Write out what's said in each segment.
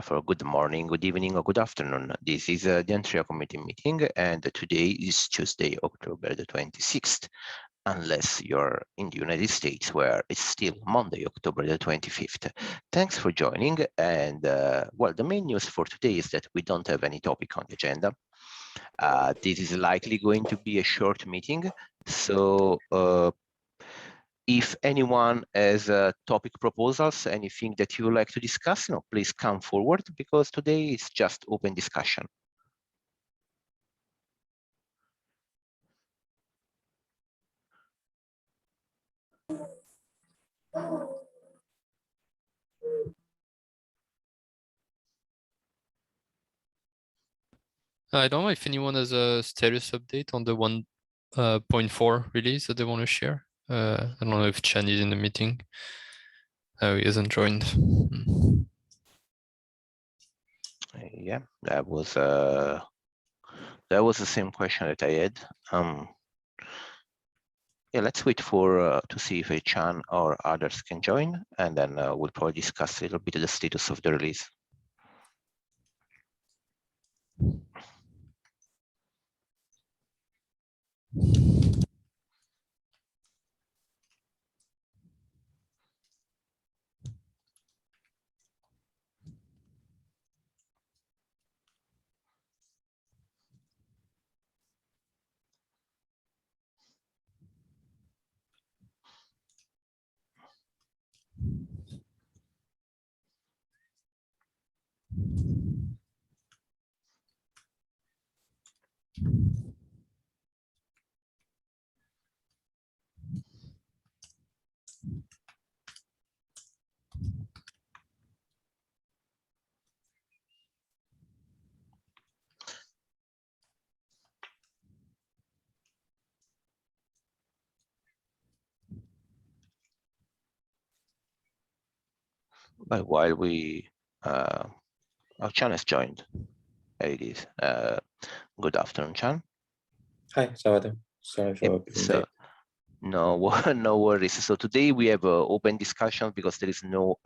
For good morning, good evening, or good afternoon. This is the Antrea committee meeting, and today is Tuesday, October the 26th, unless you're in the United States, where it's still Monday, October the 25th. Thanks for joining, and well, the main news for today is that we don't have any topic on the agenda. This is likely going to be a short meeting, so if anyone has topic proposals, anything that you would like to discuss, please come forward, because today is just open discussion. I don't know if anyone has a status update on the 1.4 release that they want to share. I don't know if Chan is in the meeting. He hasn't joined. Yeah, that was the same question that I had. Yeah, let's wait for to see if Chan or others can join, and then we'll probably discuss a little bit of the status of the release. But while we, Chan has joined. There it is. Good afternoon, Chan. Hi, Savada. Sorry for being late. No, no worries. So today we have open discussion because there is no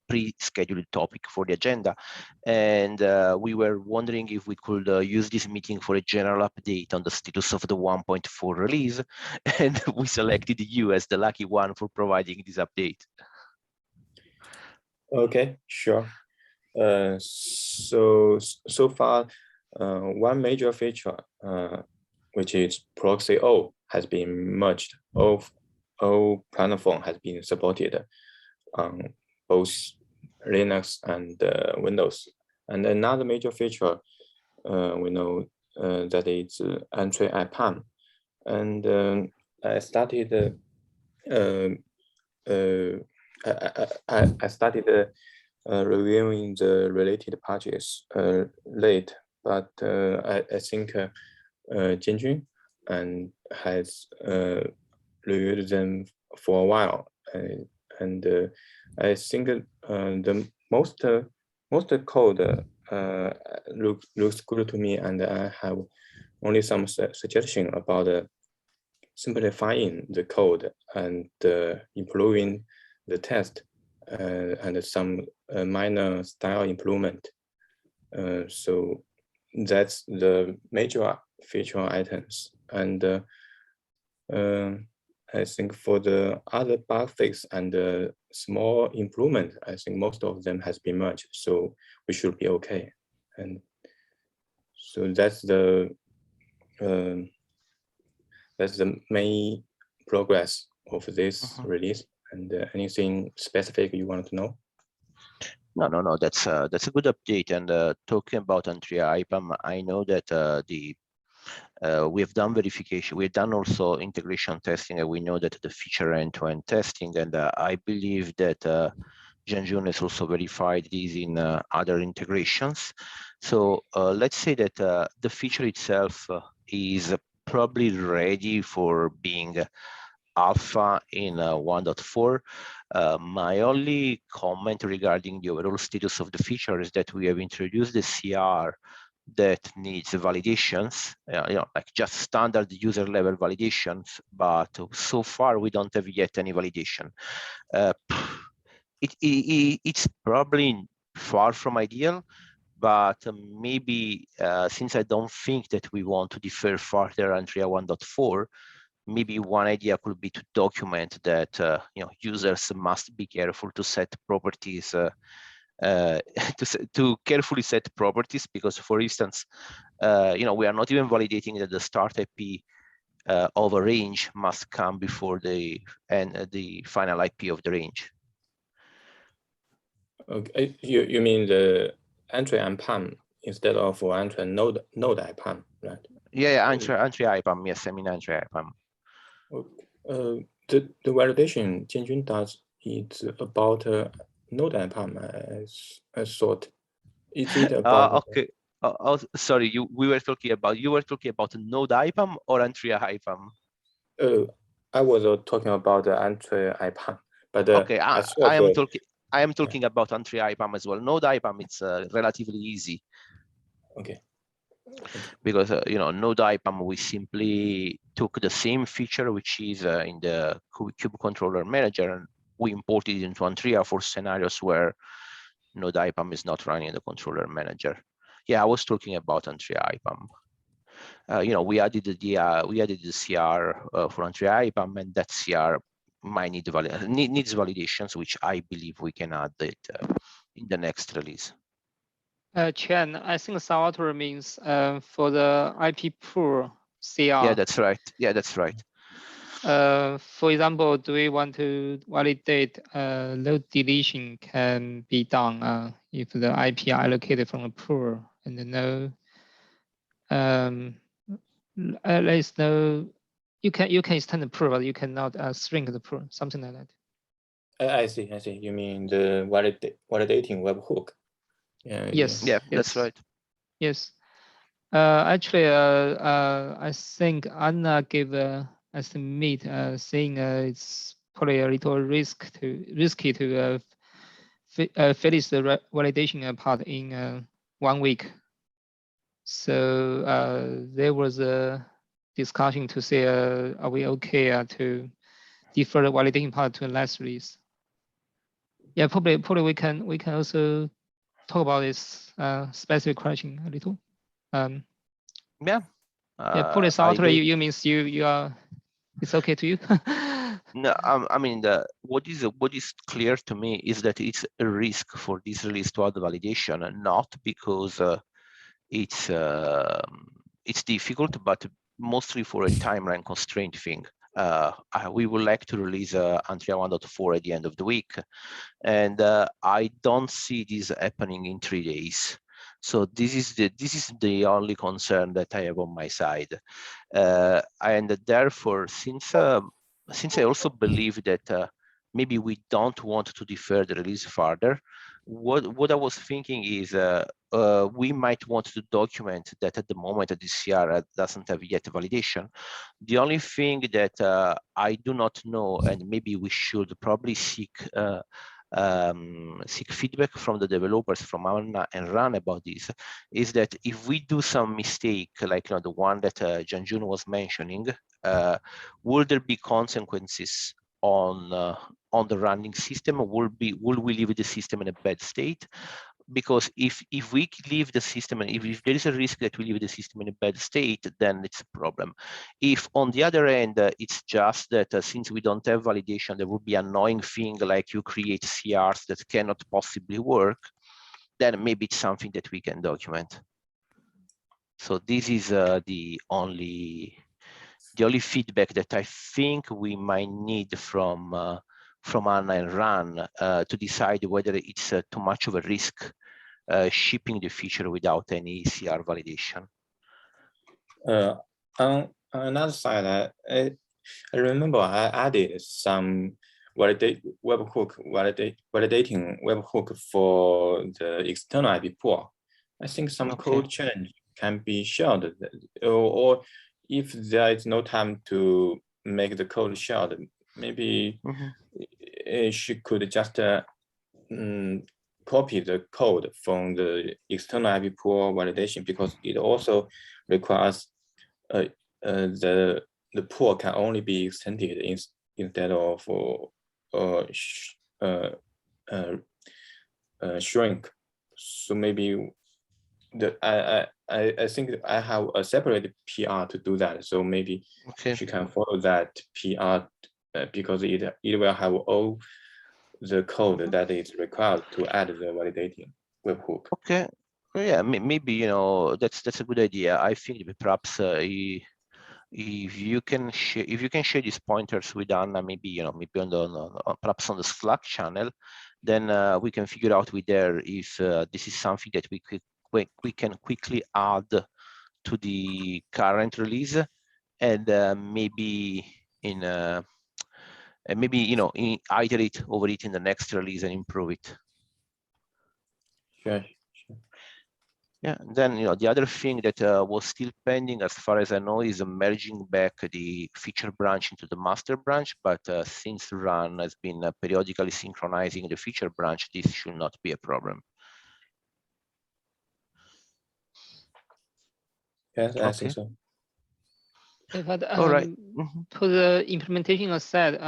pre-scheduled topic for the agenda. And we were wondering if we could use this meeting for a general update on the status of the 1.4 release. And we selected you as the lucky one for providing this update. Okay, sure. So far, one major feature, which is proxy O, has been merged. O platform has been supported on both Linux and Windows. And another major feature, we know that it's Antrea IPAM. And I started reviewing the related patches late, but I think Jinjun and has reviewed them for a while, and I think the most code looks good to me, and I have only some suggestion about simplifying the code and improving the test and some minor style improvement. So that's the major feature items. And I think for the other bug fix and small improvement, I think most of them has been merged. So we should be okay. And so that's the main progress of this release. And anything specific you want to know? No. That's a good update. And talking about Antrea IPAM, I know that we have done verification. We've done also integration testing, and we know that the feature end-to-end testing. And I believe that Janjun has also verified these in other integrations. So let's say that the feature itself is probably ready for being alpha in 1.4. My only comment regarding the overall status of the feature is that we have introduced the CR that needs validations, like just standard user level validations, but so far we don't have yet any validation. It's probably far from ideal, but maybe since I don't think that we want to defer further Antrea 1.4, maybe one idea could be to document that users must be careful to set properties to carefully set properties, because for instance, we are not even validating that the start IP of a range must come before the final IP of the range. Okay, you mean the Antrea and PAM instead of Antrea node IPAM, right? Yeah, Antrea IPAM. Yes, I mean Antrea IPAM. The validation Jianjun does is about node IPAM, I thought. Is it about? Okay. Sorry, you were talking about node IPAM or Antrea IPAM? I was talking about the Antrea IPAM, but okay, I am talking yeah. about Antrea IPAM as well. Node IPAM, it's relatively easy. Okay. Because node IPAM, we simply took the same feature which is in the Cube Controller Manager, and we imported it into Antrea for scenarios where node IPAM is not running in the controller manager. Yeah, I was talking about Antrea IPAM. We added the CR for Antrea IPAM, and that CR might needs validations, which I believe we can add it in the next release. Chen, I think software means for the IP pool CR. Yeah, that's right. For example, do we want to validate load deletion can be done if the IP are allocated from a pool and no there's no you can extend the pool, but you cannot shrink the pool, something like that. I see. You mean the validating webhook? Yes. Yeah, yes. that's right. Yes. Actually, I think Anna gave a estimate saying it's probably a little risky to finish the validation part in 1 week. So there was a discussion to say, are we okay to defer the validation part to the last release? Yeah, probably we can also talk about this specific question a little. Yeah. Probably software. You means you are. It's okay to you. No, I mean what is clear to me is that it's a risk for this release to add validation, not because it's difficult, but mostly for a timeline constraint thing. We would like to release Antrea 1.4 at the end of the week, and I don't see this happening in 3 days. So this is the only concern that I have on my side, and therefore, since I also believe that maybe we don't want to defer the release further, what I was thinking is we might want to document that at the moment the CR doesn't have yet validation. The only thing that I do not know, and maybe we should probably seek feedback from the developers, from Anna and Ran about this, is that if we do some mistake, like the one that Jianjun was mentioning, will there be consequences on the running system? Will we leave the system in a bad state? Because if we leave the system, and if there is a risk that we leave the system in a bad state, then it's a problem. If on the other end, it's just that since we don't have validation, there would be an annoying thing like you create CRs that cannot possibly work, then maybe it's something that we can document. So this is the only feedback that I think we might need from Anna and Ran to decide whether it's too much of a risk shipping the feature without any CR validation. On another side, I remember I added some validating webhook for the external IP pool. I think some code change can be shared, or if there is no time to make the code shared, maybe she could just copy the code from the external IP pool validation, because it also requires the pool can only be extended instead of shrink. So maybe I think I have a separate PR to do that. So maybe she can follow that PR because it will have all the code that is required to add the validating webhook. Okay. Yeah, maybe that's a good idea. I think perhaps if you can share these pointers with Anna, maybe maybe on perhaps on the Slack channel, then we can figure out with her if this is something that we can quickly add to the current release, and maybe iterate over it in the next release and improve it. Sure. Yeah, and then the other thing that was still pending, as far as I know, is merging back the feature branch into the master branch. But since Run has been periodically synchronizing the feature branch, this should not be a problem. Yes, I think so. But All right. for the implementation aside,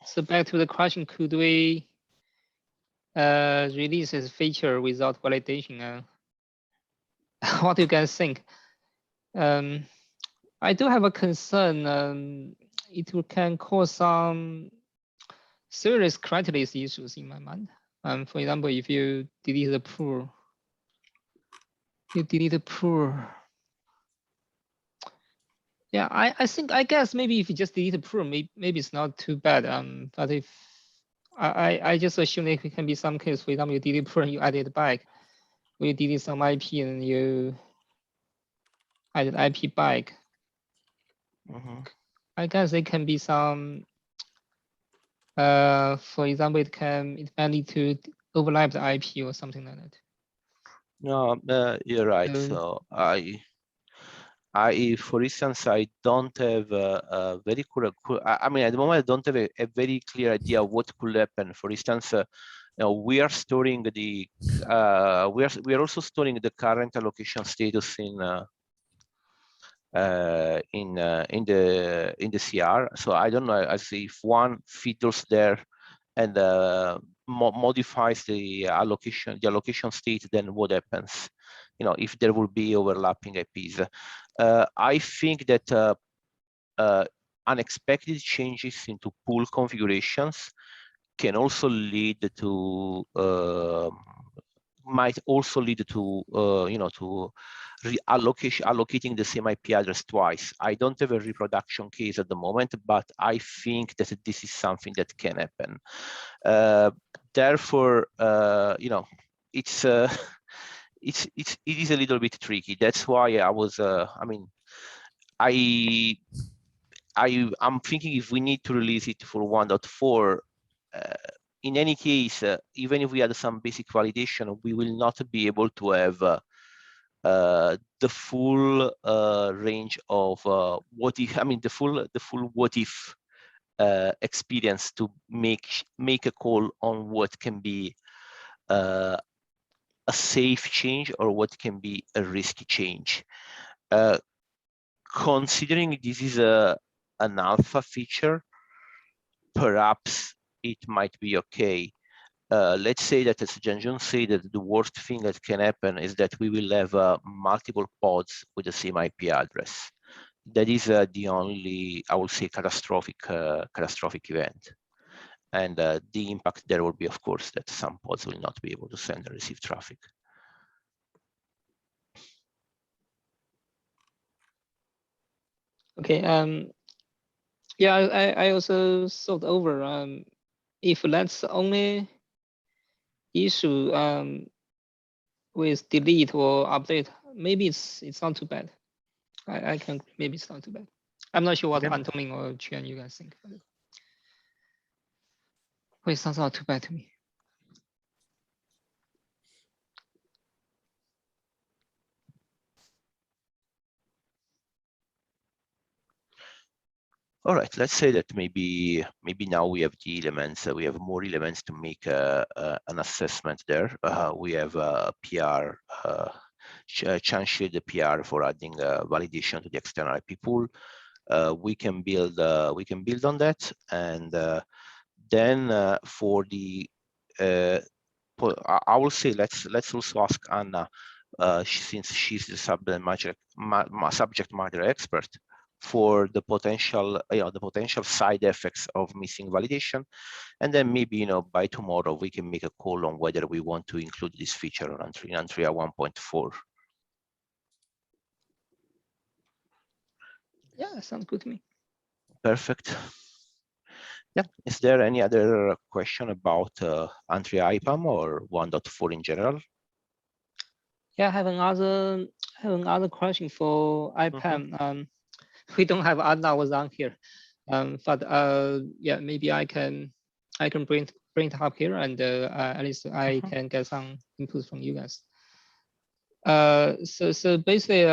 so back to the question, could we release this feature without validation? What do you guys think? I do have a concern. It can cause some serious correctness issues in my mind. For example, if you delete the pull, Yeah, I guess maybe if you just delete the pull, maybe it's not too bad. But if I just assume there can be some case, for example, you delete pull and you add it back, or you delete some IP and you added IP back. I guess there can be some. For example, it might need to overlap the IP or something like that. No, you're right. So for instance, I don't have a very I mean, at the moment, I don't have a very clear idea of what could happen. For instance, we are storing the we are also storing the current allocation status in the CR. So I don't know. I see if one fiddles there and modifies the allocation state, then what happens? If there will be overlapping IPs. I think that unexpected changes into pool configurations can also lead to might also lead to to allocating the same IP address twice. I don't have a reproduction case at the moment, but I think that this is something that can happen. Therefore, it is a little bit tricky. That's why I was I mean, I'm thinking if we need to release it for 1.4, in any case, even if we had some basic validation, we will not be able to have the full range of what if. I mean, the full what if experience to make a call on what can be a safe change or what can be a risky change. Considering this is an alpha feature, perhaps it might be okay. Let's say that, as Janjun said, that the worst thing that can happen is that we will have multiple pods with the same IP address. That is the only, I would say, catastrophic event. And the impact there will be, of course, that some pods will not be able to send and receive traffic. Okay. Yeah, I also thought over. If that's the only issue with delete or update, maybe it's not too bad. I can maybe it's not too bad. I'm not sure what Antonin or Chen you guys think. Well, it sounds not too bad to me. All right, let's say that maybe now we have the elements, we have more elements to make an assessment there. We have a PR, changed the PR for adding validation to the external IP pool. We can build on that, and then for the I will say let's also ask Anna, since she's the subject matter expert, for the potential the potential side effects of missing validation, and then maybe by tomorrow we can make a call on whether we want to include this feature on Antrea 1.4. Yeah, sounds good to me. Perfect. Yeah. Is there any other question about Antrea IPAM or 1.4 in general? Yeah, I have another question for IPAM. We don't have Anna was on here, but yeah, maybe I can bring it up here, and at least I can get some input from you guys. So basically,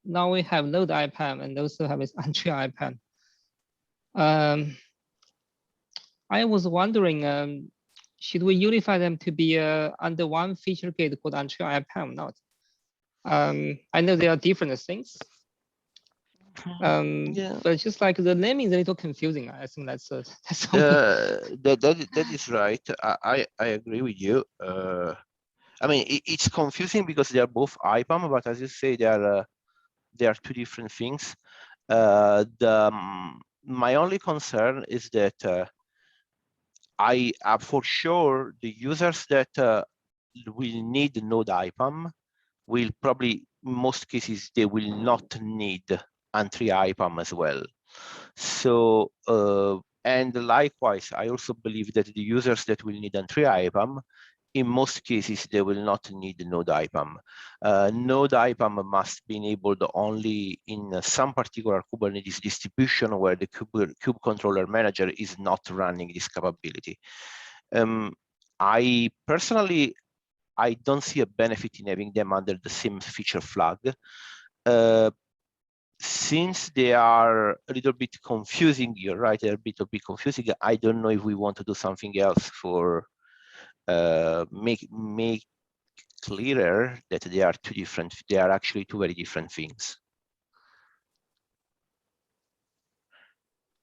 now we have Node IPAM and also have this Antrea IPAM. I was wondering, should we unify them to be under one feature gate called Antrea IPAM or not? I know they are different things. Yeah. But just like the naming is a little confusing. I think that's that is right. I agree with you. I mean, it's confusing because they are both IPAM, but as you say, they are two different things. My only concern is that I for sure the users that will need Node IPAM will probably, in most cases, they will not need Antrea IPAM as well. So, and likewise, I also believe that the users that will need Antrea IPAM, in most cases, they will not need Node IPAM. Node IPAM must be enabled only in some particular Kubernetes distribution where the kube controller manager is not running this capability. I personally, I don't see a benefit in having them under the same feature flag. Since they are a little bit confusing, you're right, they're a bit confusing. I don't know if we want to do something else for make clearer that they are two different. They are actually two very different things.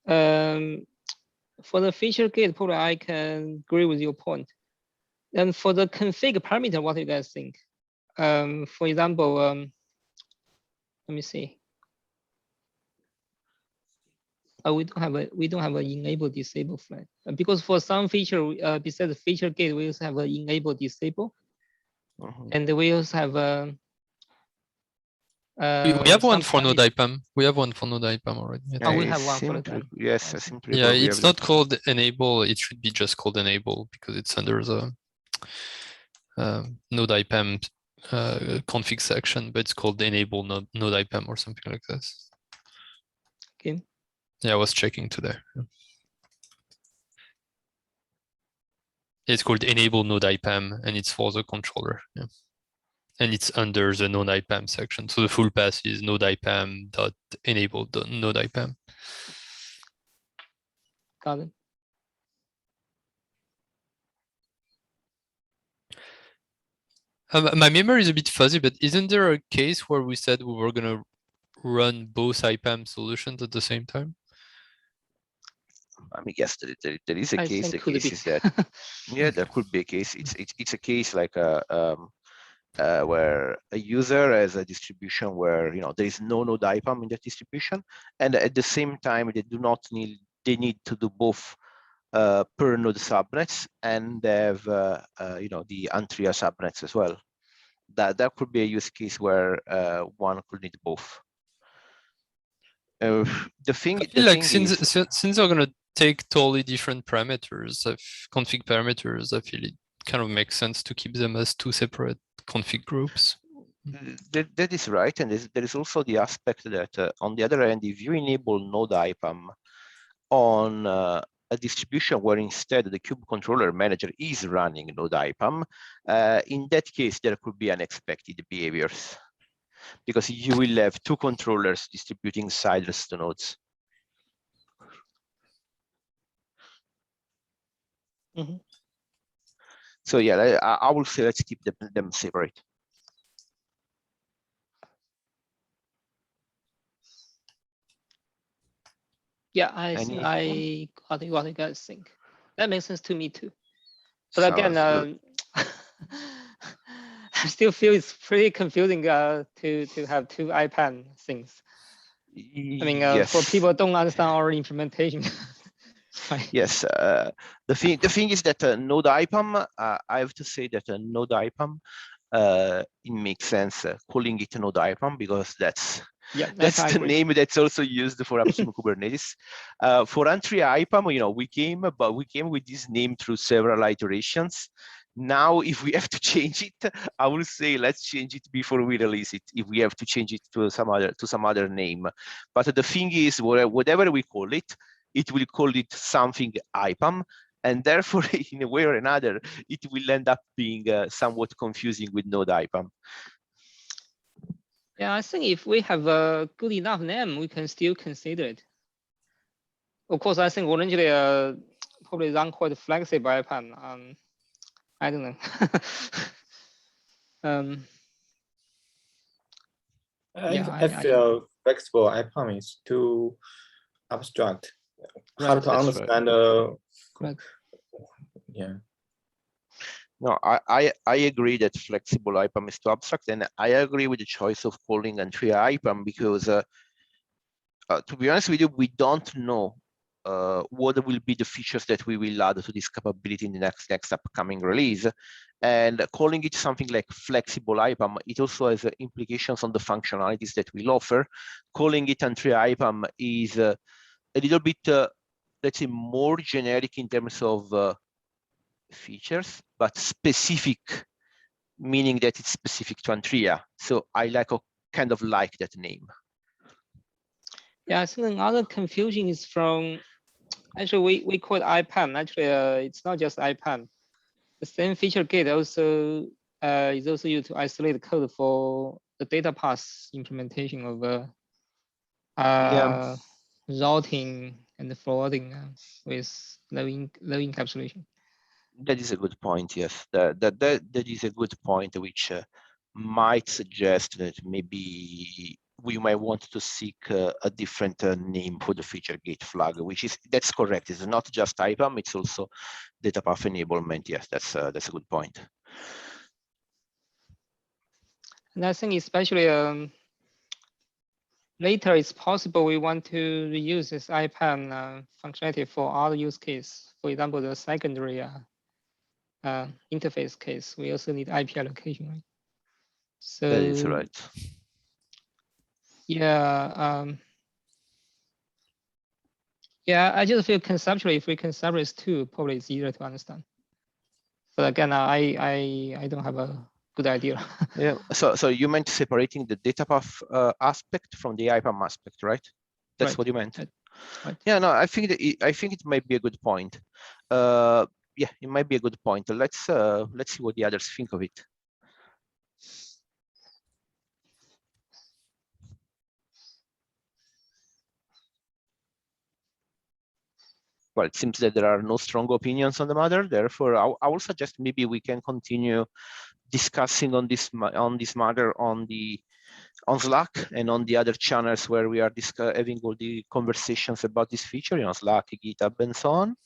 For the feature gate, probably I can agree with your point. And for the config parameter, what do you guys think? For example, let me see. We don't have an enable disable flag because for some feature besides the feature gate, we also have an enable disable, and we also have a. We have one for Node IPAM. We have one for Node IPAM already. We have one for the yes, I seem to yeah, it's not called enable. It should be just called enable because it's under the Node IPAM config section, but it's called enable Node IPAM or something like this. Okay. Yeah, I was checking today. It's called enable Node IPAM, and it's for the controller. Yeah. And it's under the Node IPAM section. So the full path is Node IPAM dot enable Node IPAM. Got it. My memory is a bit fuzzy, but isn't there a case where we said we were going to run both IPAM solutions at the same time? I mean, yes, there is a case. The case is that yeah, there could be a case. It's a case like where a user has a distribution where there is no Node IPAM in that distribution, and at the same time they need to do both per node subnets and they have the Antrea subnets as well. That could be a use case where one could need both. Since they're going to take totally different parameters of config parameters, I feel it kind of makes sense to keep them as two separate config groups. That is right, and there is also the aspect that on the other hand, if you enable Node IPAM on a distribution where instead the kube controller manager is running Node IPAM, in that case there could be unexpected behaviors because you will have two controllers distributing sideless to nodes. So yeah, I will say let's keep them separate. Yeah, I got what you guys think. That makes sense to me too. But again, Sounds good. I still feel it's pretty confusing to have two IPAM things. I mean, for Yes. people who don't understand our implementation. Right. Yes, the thing is that Node IPAM, I have to say that Node IPAM, it makes sense calling it Node IPAM because that's I the agree. name that's also used for upstream Kubernetes. For Antrea IPAM, we came with this name through several iterations. Now, if we have to change it, I will say let's change it before we release it. If we have to change it to some other name, but the thing is, whatever we call it, it will call it something IPAM, and therefore, in a way or another, it will end up being somewhat confusing with Node IPAM. Yeah, I think if we have a good enough name, we can still consider it. Of course, I think originally probably run quite flexible IPAM. I don't know. I feel flexible IPAM is too abstract, hard to That's understand. Correct. Yeah. No, I agree that flexible IPAM is too abstract, and I agree with the choice of calling Antrea IPAM because, to be honest with you, we don't know what will be the features that we will add to this capability in the next upcoming release. And calling it something like flexible IPAM, it also has implications on the functionalities that we'll offer. Calling it Antrea IPAM is a little bit, let's say, more generic in terms of features, but specific, meaning that it's specific to Antrea. So I kind of like that name. Yeah, I think another confusion is from, actually we call it IPAM. Actually, it's not just IPAM. The same feature gate also is also used to isolate the code for the data path implementation of routing and forwarding with low encapsulation. That is a good point. Yes, that is a good point, which might suggest that maybe we might want to seek a different name for the feature gate flag, that's correct. It's not just IPAM; it's also data path enablement. Yes, that's a good point. And I think especially later it's possible we want to reuse this IPAM functionality for other use case. For example, the secondary interface case, we also need IP allocation, right? So that is right. Yeah. Yeah, I just feel conceptually, if we can separate two, probably it's easier to understand. But again, I don't have a good idea. Yeah. So you meant separating the data path aspect from the IPAM aspect, right? That's Right. what you meant. Right. Yeah. No, I think it might be a good point. Yeah, it might be a good point. Let's see what the others think of it. Well, it seems that there are no strong opinions on the matter. Therefore, I will suggest maybe we can continue discussing on this matter on Slack and on the other channels where we are having all the conversations about this feature, Slack, GitHub, and so on,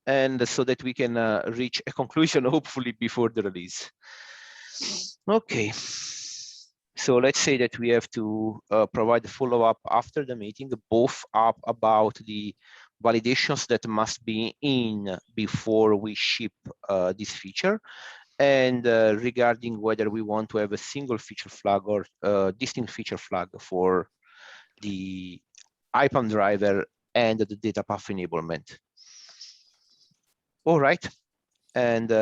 and so that we can reach a conclusion hopefully before the release. Okay. So let's say that we have to provide a follow-up after the meeting, both up about the validations that must be in before we ship this feature, and regarding whether we want to have a single feature flag or distinct feature flag for the IPAM driver and the data path enablement. All right. And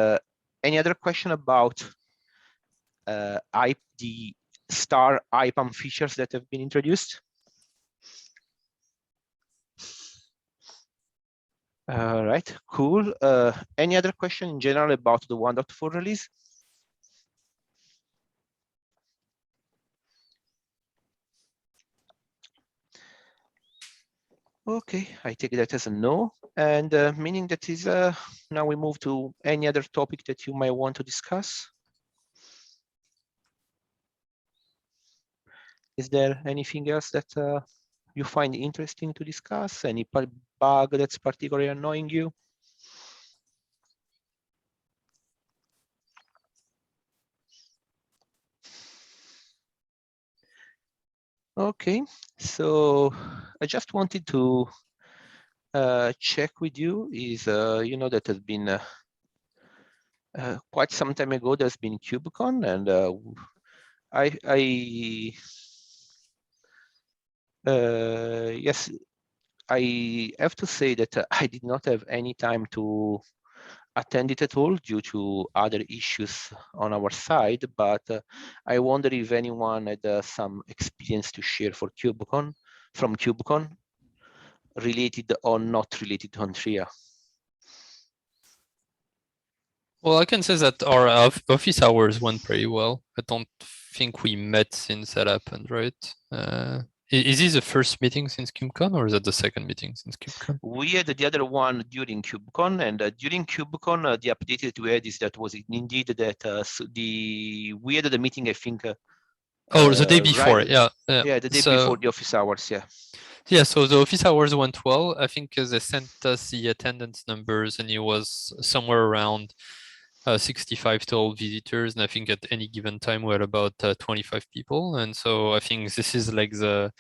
any other question about the star IPAM features that have been introduced? All right, cool. Any other question in general about the 1.4 release? Okay, I take that as a no, and meaning that is now we move to any other topic that you might want to discuss. Is there anything else that you find interesting to discuss? Any bug that's particularly annoying you? Okay, so I just wanted to check with you is, you know, that has been quite some time ago, there's been KubeCon, and yes, I have to say that I did not have any time to attend it at all due to other issues on our side, but I wonder if anyone had some experience to share for KubeCon, from KubeCon, related or not related to Antrea. Well, I can say that our office hours went pretty well. I don't think we met since that happened, right? Is this the first meeting since KubeCon, or is that the second meeting since KubeCon? We had the other one during KubeCon, and during KubeCon, the update that we had is that was indeed that we had the meeting, I think. Oh, the day before, right, yeah. yeah, the day before the office hours, yeah. Yeah, so the office hours went well. I think they sent us the attendance numbers, and it was somewhere around 65 total visitors, and I think at any given time we had about 25 people. And so I think this is like the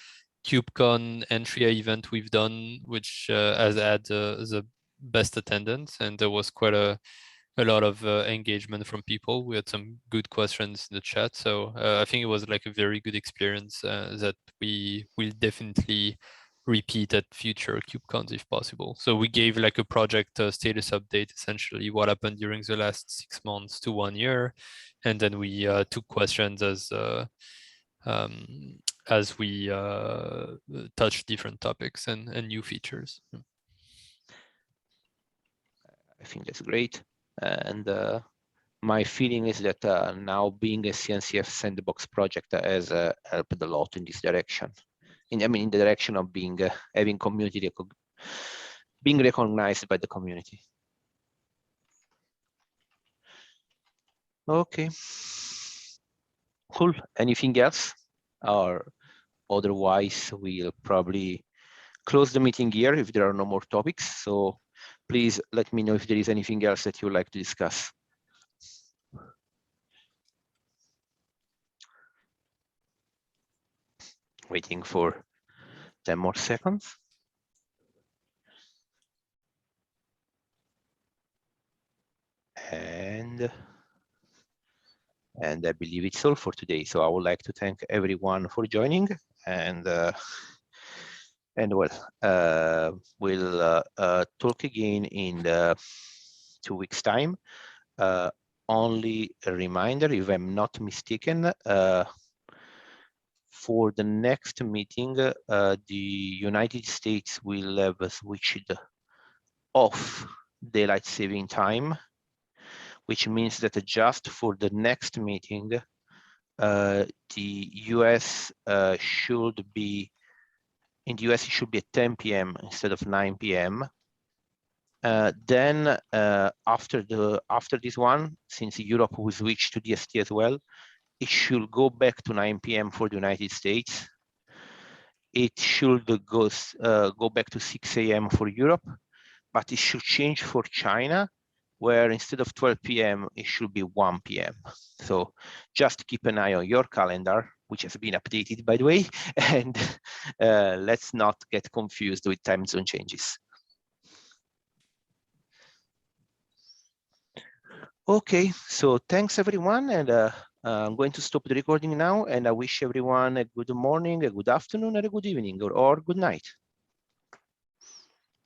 KubeCon Antrea event we've done, which has had the best attendance, and there was quite a lot of engagement from people. We had some good questions in the chat, so I think it was like a very good experience that we will definitely repeat at future KubeCons if possible. So we gave like a project status update, essentially what happened during the last 6 months to 1 year, and then we took questions as we touch different topics and new features. I think that's great. And my feeling is that now being a CNCF sandbox project has helped a lot in this direction. In the direction of being having community being recognized by the community. Okay. Cool. Anything else? Or otherwise, we'll probably close the meeting here if there are no more topics. So please let me know if there is anything else that you would like to discuss. Waiting for 10 more seconds. And I believe it's all for today. So I would like to thank everyone for joining, and well, we'll talk again in 2 weeks' time. Only a reminder, if I'm not mistaken, for the next meeting, the United States will have switched off daylight saving time, which means that just for the next meeting, the US should be, in the US it should be at 10 p.m. instead of 9 p.m. Then after this one, since Europe will switch to DST as well, it should go back to 9 p.m. for the United States. It should go back to 6 a.m. for Europe, but it should change for China, where instead of 12 p.m., it should be 1 p.m. So just keep an eye on your calendar, which has been updated, by the way, and let's not get confused with time zone changes. Okay, so thanks everyone, and I'm going to stop the recording now, and I wish everyone a good morning, a good afternoon, and a good evening, or good night.